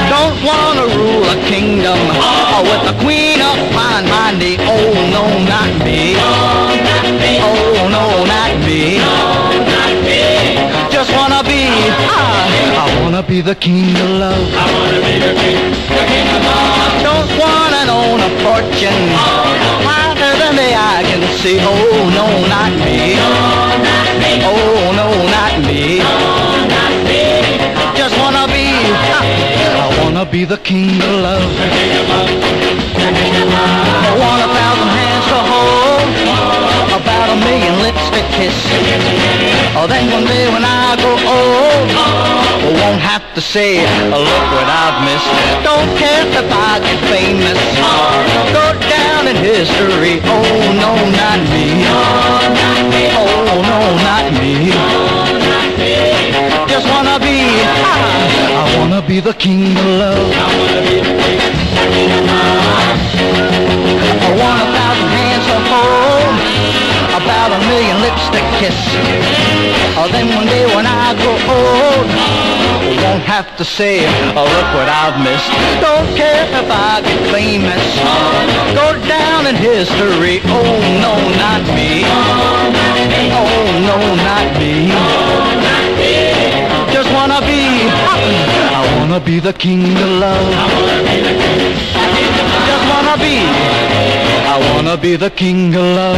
Don't wanna rule a kingdom with the queen of fine-minded. Oh no, not me. Oh no, not me. Just wanna be, I wanna be the king of love. I wanna be the king of love. Don't wanna own a fortune higher than the eye can see. Oh no, not me. Oh no, not me. Just wanna be, I wanna be the king of love. I want 1,000 hands to hold, about 1,000,000 lips to kiss. Oh, then one day when I grow old, won't have to say, look what I've missed. Don't care if I get famous, go down in history. Oh no, not me. Oh no, not me. Just wanna be, I wanna be the king of love. I want 1,000 hands to hold, about 1,000,000 lips to kiss. Oh, then one day when I grow old, won't have to say, look what I've missed. Don't care if I get famous, go down in history. Oh no, not me. Oh no, not me. Just wanna be, I wanna be the king of love. Just wanna be, I wanna be the king of love.